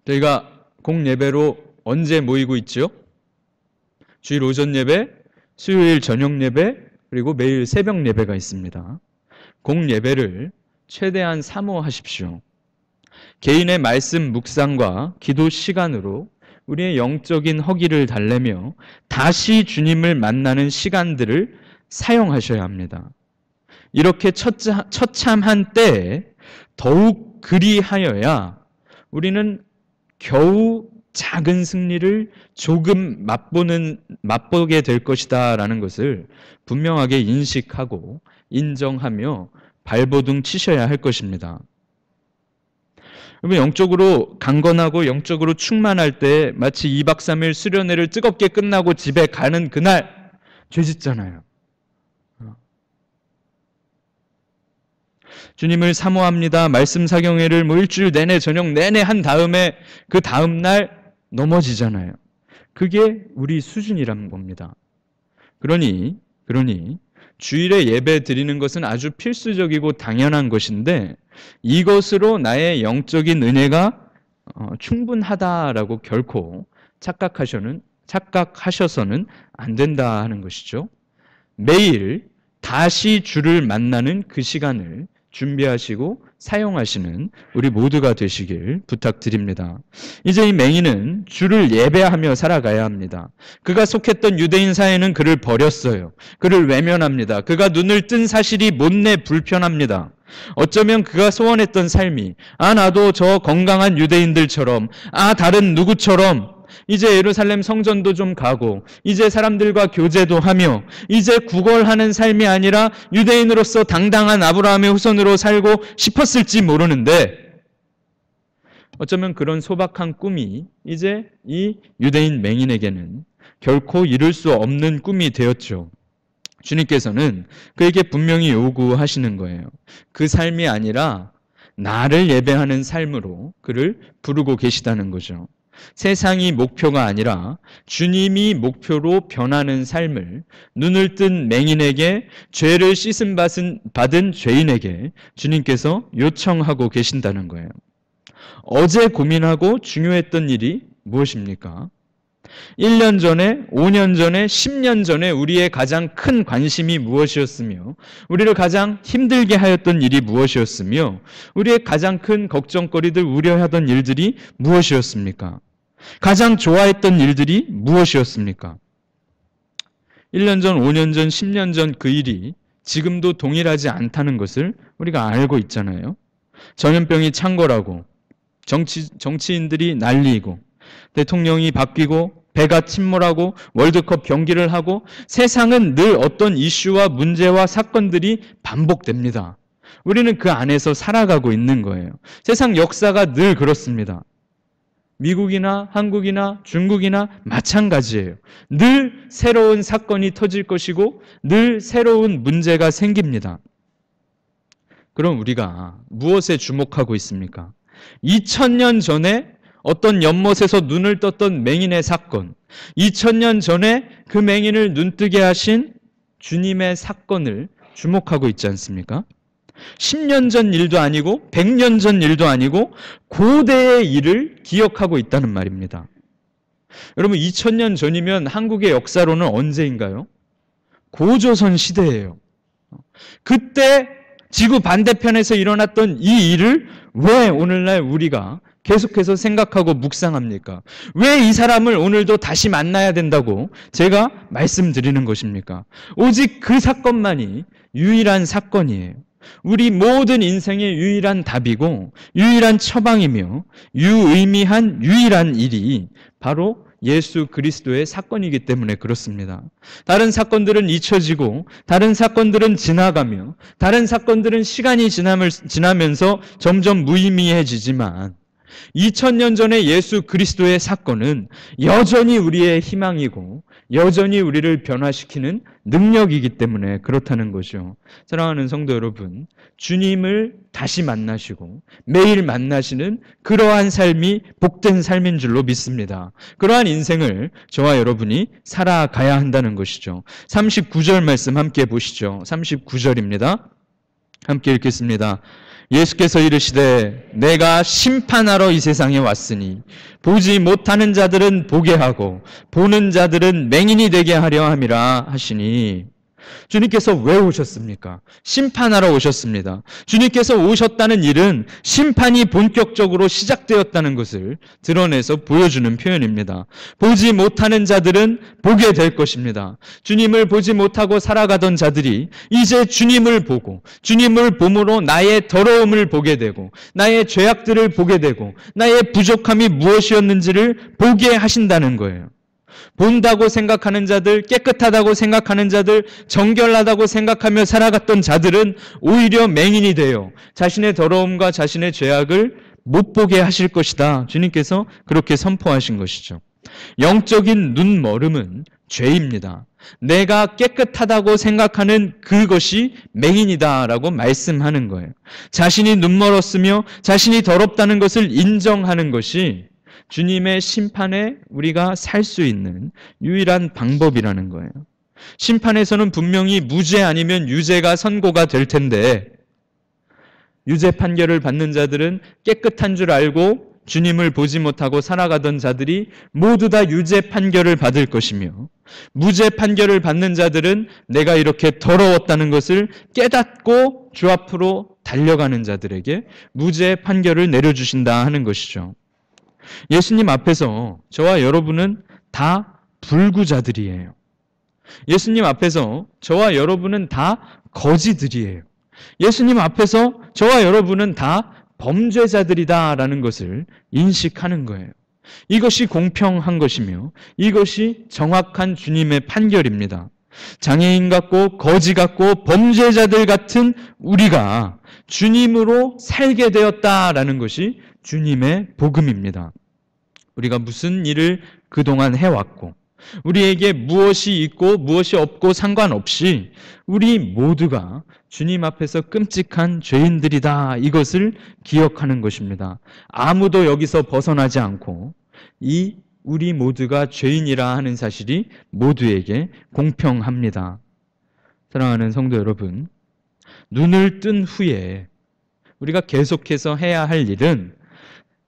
저희가 공예배로 언제 모이고 있죠? 주일 오전 예배, 수요일 저녁 예배, 그리고 매일 새벽 예배가 있습니다. 공예배를 최대한 사모하십시오. 개인의 말씀 묵상과 기도 시간으로 우리의 영적인 허기를 달래며 다시 주님을 만나는 시간들을 사용하셔야 합니다. 이렇게 처참한 때에 더욱 그리하여야 우리는 겨우 작은 승리를 조금 맛보게 될 것이다 라는 것을 분명하게 인식하고 인정하며 발버둥 치셔야 할 것입니다. 여러분, 영적으로 강건하고 영적으로 충만할 때 마치 2박 3일 수련회를 뜨겁게 끝나고 집에 가는 그날 죄 짓잖아요. 주님을 사모합니다. 말씀 사경회를 일주일 내내 저녁 내내 한 다음에 그 다음날 넘어지잖아요. 그게 우리 수준이란 겁니다. 그러니 주일에 예배 드리는 것은 아주 필수적이고 당연한 것인데 이것으로 나의 영적인 은혜가 충분하다라고 결코 착각하셔서는 안 된다 하는 것이죠. 매일 다시 주를 만나는 그 시간을 준비하시고 사용하시는 우리 모두가 되시길 부탁드립니다. 이제 이 맹인은 주를 예배하며 살아가야 합니다. 그가 속했던 유대인 사회는 그를 버렸어요. 그를 외면합니다. 그가 눈을 뜬 사실이 못내 불편합니다. 어쩌면 그가 소원했던 삶이 나도 저 건강한 유대인들처럼 다른 누구처럼 이제 예루살렘 성전도 좀 가고 이제 사람들과 교제도 하며 이제 구걸하는 삶이 아니라 유대인으로서 당당한 아브라함의 후손으로 살고 싶었을지 모르는데 어쩌면 그런 소박한 꿈이 이제 이 유대인 맹인에게는 결코 이룰 수 없는 꿈이 되었죠. 주님께서는 그에게 분명히 요구하시는 거예요. 그 삶이 아니라 나를 예배하는 삶으로 그를 부르고 계시다는 거죠. 세상이 목표가 아니라 주님이 목표로 변하는 삶을 눈을 뜬 맹인에게, 죄를 씻음 받은 죄인에게 주님께서 요청하고 계신다는 거예요. 어제 고민하고 중요했던 일이 무엇입니까? 1년 전에, 5년 전에, 10년 전에 우리의 가장 큰 관심이 무엇이었으며 우리를 가장 힘들게 하였던 일이 무엇이었으며 우리의 가장 큰 걱정거리들, 우려하던 일들이 무엇이었습니까? 가장 좋아했던 일들이 무엇이었습니까? 1년 전, 5년 전, 10년 전 그 일이 지금도 동일하지 않다는 것을 우리가 알고 있잖아요. 전염병이 창궐하고 정치인들이 난리이고 대통령이 바뀌고 배가 침몰하고 월드컵 경기를 하고 세상은 늘 어떤 이슈와 문제와 사건들이 반복됩니다. 우리는 그 안에서 살아가고 있는 거예요. 세상 역사가 늘 그렇습니다. 미국이나 한국이나 중국이나 마찬가지예요. 늘 새로운 사건이 터질 것이고 늘 새로운 문제가 생깁니다. 그럼 우리가 무엇에 주목하고 있습니까? 2000년 전에 어떤 연못에서 눈을 떴던 맹인의 사건, 2000년 전에 그 맹인을 눈뜨게 하신 주님의 사건을 주목하고 있지 않습니까? 10년 전 일도 아니고 100년 전 일도 아니고 고대의 일을 기억하고 있다는 말입니다. 여러분 2000년 전이면 한국의 역사로는 언제인가요? 고조선 시대예요. 그때 지구 반대편에서 일어났던 이 일을 왜 오늘날 우리가 계속해서 생각하고 묵상합니까? 왜 이 사람을 오늘도 다시 만나야 된다고 제가 말씀드리는 것입니까? 오직 그 사건만이 유일한 사건이에요. 우리 모든 인생의 유일한 답이고 유일한 처방이며 유의미한 유일한 일이 바로 예수 그리스도의 사건이기 때문에 그렇습니다. 다른 사건들은 잊혀지고 다른 사건들은 지나가며 다른 사건들은 시간이 지나면서 점점 무의미해지지만 2000년 전의 예수 그리스도의 사건은 여전히 우리의 희망이고 여전히 우리를 변화시키는 능력이기 때문에 그렇다는 거죠. 사랑하는 성도 여러분, 주님을 다시 만나시고 매일 만나시는 그러한 삶이 복된 삶인 줄로 믿습니다. 그러한 인생을 저와 여러분이 살아가야 한다는 것이죠. 39절 말씀 함께 보시죠. 39절입니다. 함께 읽겠습니다. 예수께서 이르시되 내가 심판하러 이 세상에 왔으니 보지 못하는 자들은 보게 하고 보는 자들은 맹인이 되게 하려 함이라 하시니 주님께서 왜 오셨습니까? 심판하러 오셨습니다. 주님께서 오셨다는 일은 심판이 본격적으로 시작되었다는 것을 드러내서 보여주는 표현입니다. 보지 못하는 자들은 보게 될 것입니다. 주님을 보지 못하고 살아가던 자들이 이제 주님을 보고 주님을 봄으로 나의 더러움을 보게 되고 나의 죄악들을 보게 되고 나의 부족함이 무엇이었는지를 보게 하신다는 거예요. 본다고 생각하는 자들, 깨끗하다고 생각하는 자들, 정결하다고 생각하며 살아갔던 자들은 오히려 맹인이 되어 자신의 더러움과 자신의 죄악을 못 보게 하실 것이다. 주님께서 그렇게 선포하신 것이죠. 영적인 눈멀음은 죄입니다. 내가 깨끗하다고 생각하는 그것이 맹인이다라고 말씀하는 거예요. 자신이 눈멀었으며 자신이 더럽다는 것을 인정하는 것이 주님의 심판에 우리가 살 수 있는 유일한 방법이라는 거예요. 심판에서는 분명히 무죄 아니면 유죄가 선고가 될 텐데 유죄 판결을 받는 자들은 깨끗한 줄 알고 주님을 보지 못하고 살아가던 자들이 모두 다 유죄 판결을 받을 것이며 무죄 판결을 받는 자들은 내가 이렇게 더러웠다는 것을 깨닫고 주 앞으로 달려가는 자들에게 무죄 판결을 내려주신다 하는 것이죠. 예수님 앞에서 저와 여러분은 다 불구자들이에요. 예수님 앞에서 저와 여러분은 다 거지들이에요. 예수님 앞에서 저와 여러분은 다 범죄자들이다라는 것을 인식하는 거예요. 이것이 공평한 것이며 이것이 정확한 주님의 판결입니다. 장애인 같고 거지 같고 범죄자들 같은 우리가 주님으로 살게 되었다라는 것이 주님의 복음입니다. 우리가 무슨 일을 그동안 해왔고 우리에게 무엇이 있고 무엇이 없고 상관없이 우리 모두가 주님 앞에서 끔찍한 죄인들이다, 이것을 기억하는 것입니다. 아무도 여기서 벗어나지 않고 우리 모두가 죄인이라 하는 사실이 모두에게 공평합니다. 사랑하는 성도 여러분, 눈을 뜬 후에 우리가 계속해서 해야 할 일은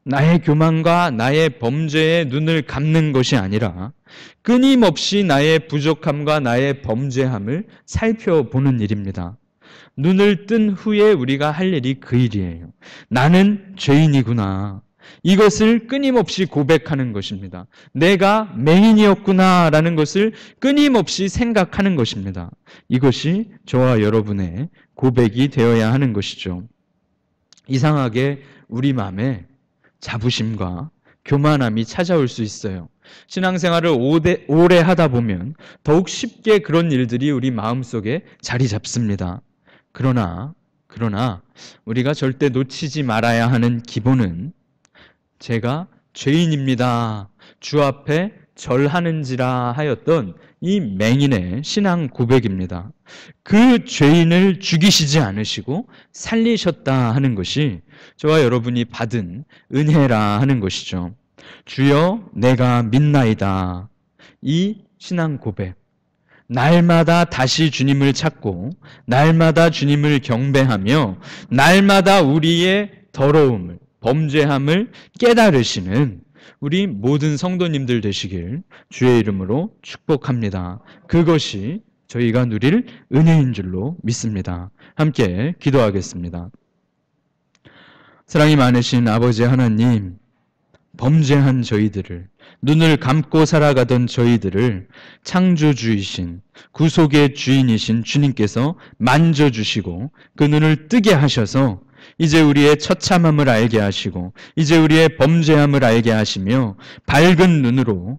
나의 교만과 나의 범죄에 눈을 감는 것이 아니라 끊임없이 나의 부족함과 나의 범죄함을 살펴보는 일입니다. 눈을 뜬 후에 우리가 할 일이 그 일이에요. 나는 죄인이구나. 이것을 끊임없이 고백하는 것입니다. 내가 맹인이었구나라는 것을 끊임없이 생각하는 것입니다. 이것이 저와 여러분의 고백이 되어야 하는 것이죠. 이상하게 우리 마음에 자부심과 교만함이 찾아올 수 있어요. 신앙생활을 오래 하다 보면 더욱 쉽게 그런 일들이 우리 마음속에 자리 잡습니다. 그러나 우리가 절대 놓치지 말아야 하는 기본은 제가 죄인입니다, 주 앞에 절하는지라 하였던 이 맹인의 신앙 고백입니다. 그 죄인을 죽이시지 않으시고 살리셨다 하는 것이 저와 여러분이 받은 은혜라 하는 것이죠. 주여 내가 믿나이다. 이 신앙 고백, 날마다 다시 주님을 찾고 날마다 주님을 경배하며 날마다 우리의 더러움을, 범죄함을 깨달으시는 우리 모든 성도님들 되시길 주의 이름으로 축복합니다. 그것이 저희가 누릴 은혜인 줄로 믿습니다. 함께 기도하겠습니다. 사랑이 많으신 아버지 하나님, 범죄한 저희들을, 눈을 감고 살아가던 저희들을 창조주이신, 구속의 주인이신 주님께서 만져주시고 그 눈을 뜨게 하셔서 이제 우리의 처참함을 알게 하시고 이제 우리의 범죄함을 알게 하시며 밝은 눈으로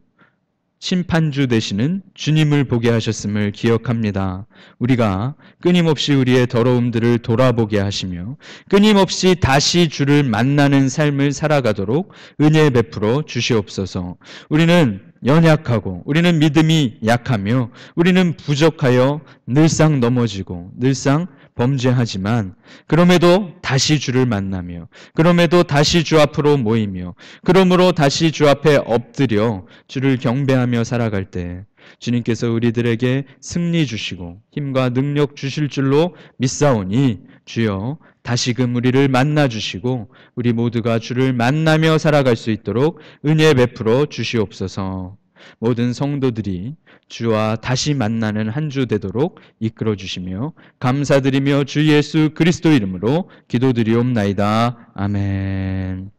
심판주 되시는 주님을 보게 하셨음을 기억합니다. 우리가 끊임없이 우리의 더러움들을 돌아보게 하시며 끊임없이 다시 주를 만나는 삶을 살아가도록 은혜 베풀어 주시옵소서. 우리는 연약하고 우리는 믿음이 약하며 우리는 부족하여 늘상 넘어지고 늘상 범죄하지만 그럼에도 다시 주를 만나며 그럼에도 다시 주 앞으로 모이며 그러므로 다시 주 앞에 엎드려 주를 경배하며 살아갈 때 주님께서 우리들에게 승리 주시고 힘과 능력 주실 줄로 믿사오니 주여 다시금 우리를 만나 주시고 우리 모두가 주를 만나며 살아갈 수 있도록 은혜 베풀어 주시옵소서. 모든 성도들이 주와 다시 만나는 한 주 되도록 이끌어 주시며 감사드리며 주 예수 그리스도 이름으로 기도드리옵나이다. 아멘.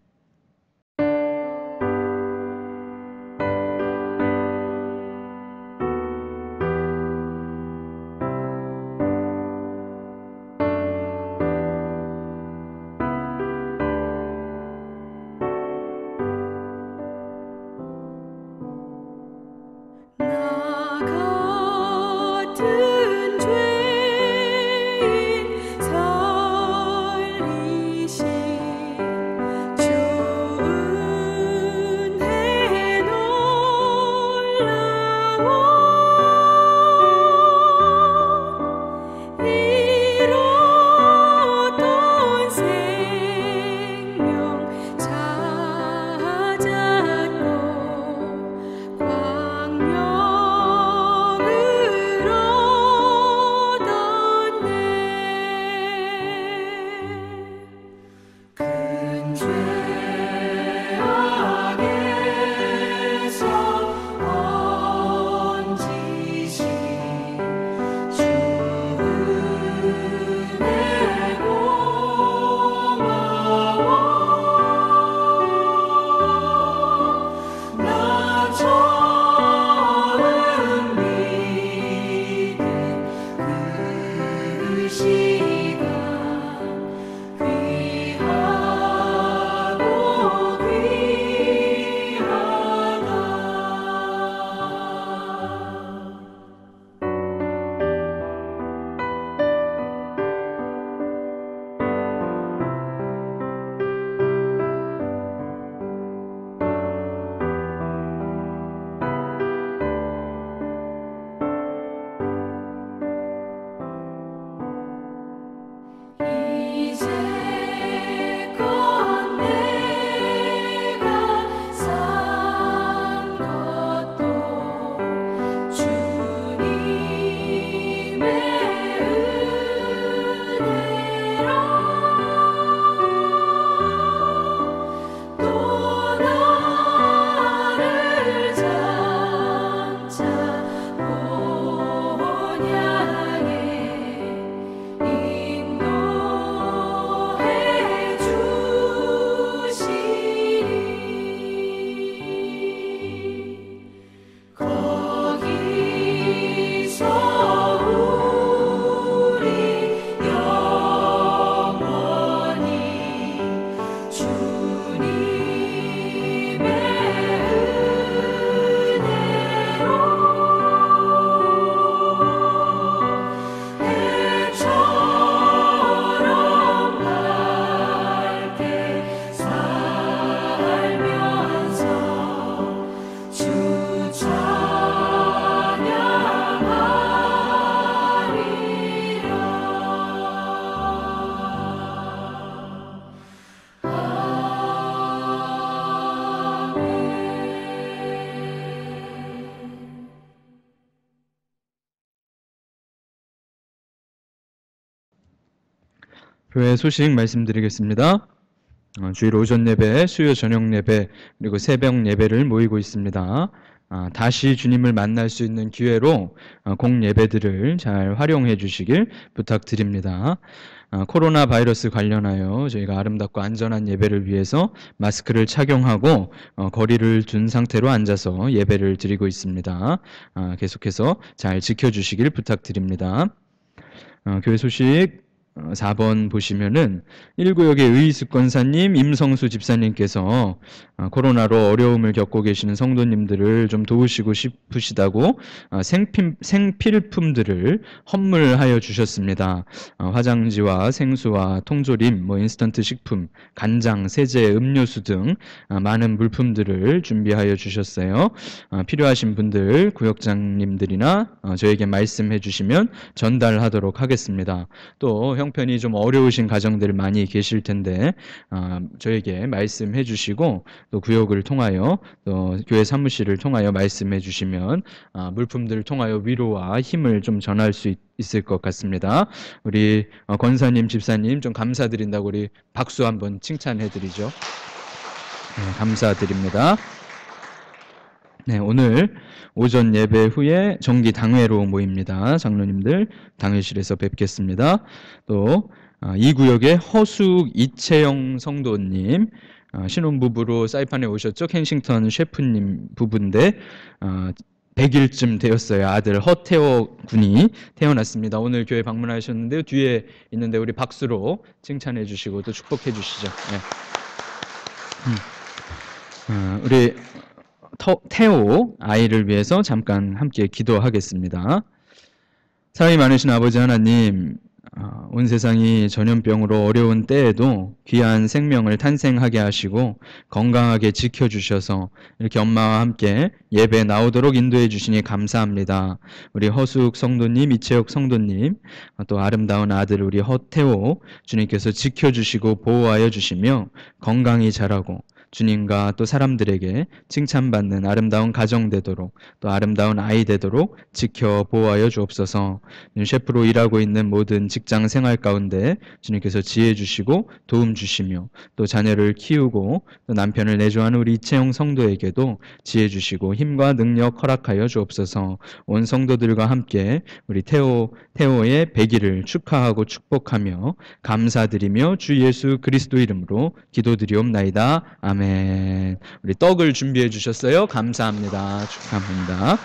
주 교회 소식 말씀드리겠습니다. 주일 오전 예배, 수요 저녁 예배, 그리고 새벽 예배를 모이고 있습니다. 다시 주님을 만날 수 있는 기회로 공 예배들을 잘 활용해 주시길 부탁드립니다. 코로나 바이러스 관련하여 저희가 아름답고 안전한 예배를 위해서 마스크를 착용하고 거리를 둔 상태로 앉아서 예배를 드리고 있습니다. 계속해서 잘 지켜주시길 부탁드립니다. 교회 소식 4번 보시면은 1구역의 의숙 권사님, 임성수 집사님께서 코로나로 어려움을 겪고 계시는 성도님들을 좀 도우시고 싶으시다고 생필품들을 헌물하여 주셨습니다. 화장지와 생수와 통조림, 인스턴트 식품, 간장, 세제, 음료수 등 많은 물품들을 준비하여 주셨어요. 필요하신 분들 구역장님들이나 저에게 말씀해 주시면 전달하도록 하겠습니다. 또 형편이 좀 어려우신 가정들 많이 계실 텐데 저에게 말씀해 주시고 또 구역을 통하여 또 교회 사무실을 통하여 말씀해 주시면 물품들을 통하여 위로와 힘을 좀 전할 수 있을 것 같습니다. 우리 권사님, 집사님 좀 감사드린다고 우리 박수 한번 칭찬해 드리죠. 네, 감사드립니다. 네, 오늘 오전 예배 후에 정기 당회로 모입니다. 장로님들 당회실에서 뵙겠습니다. 또 2구역의 허숙 이채영 성도님, 신혼부부로 사이판에 오셨죠? 켄싱턴 셰프님 부부인데 100일쯤 되었어요. 아들 허태호 군이 태어났습니다. 오늘 교회 방문하셨는데요. 뒤에 있는데 우리 박수로 칭찬해 주시고 또 축복해 주시죠. 네. 우리 태호 아이를 위해서 잠깐 함께 기도하겠습니다. 사랑이 많으신 아버지 하나님, 온 세상이 전염병으로 어려운 때에도 귀한 생명을 탄생하게 하시고 건강하게 지켜주셔서 이렇게 엄마와 함께 예배 나오도록 인도해 주시니 감사합니다. 우리 허숙 성도님, 이채혁 성도님, 또 아름다운 아들 우리 허태호 주님께서 지켜주시고 보호하여 주시며 건강히 자라고 주님과 또 사람들에게 칭찬받는 아름다운 가정 되도록 또 아름다운 아이 되도록 지켜 보호하여 주옵소서. 셰프로 일하고 있는 모든 직장 생활 가운데 주님께서 지혜 주시고 도움 주시며 또 자녀를 키우고 또 남편을 내조하는 우리 이채영 성도에게도 지혜 주시고 힘과 능력 허락하여 주옵소서. 온 성도들과 함께 우리 태호의 100일을 축하하고 축복하며 감사드리며 주 예수 그리스도 이름으로 기도드리옵나이다. 아멘. 우리 떡을 준비해 주셨어요. 감사합니다. 축하합니다.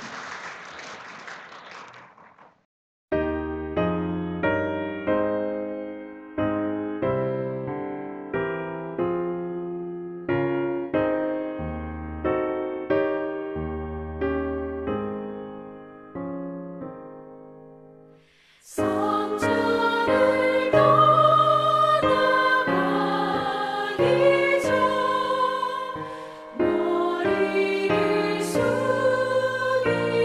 머리를 숙이고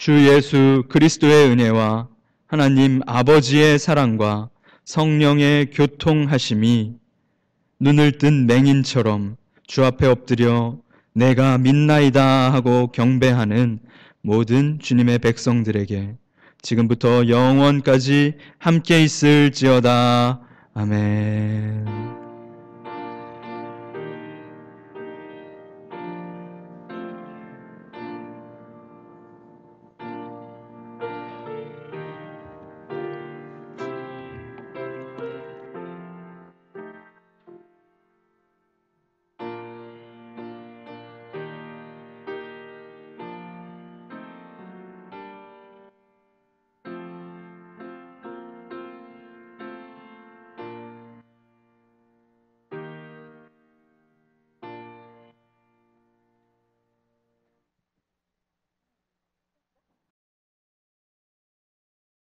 주 예수 그리스도의 은혜와 하나님 아버지의 사랑과 성령의 교통하심이 눈을 뜬 맹인처럼 주 앞에 엎드려 내가 믿나이다 하고 경배하는 모든 주님의 백성들에게 지금부터 영원까지 함께 있을지어다. 아멘.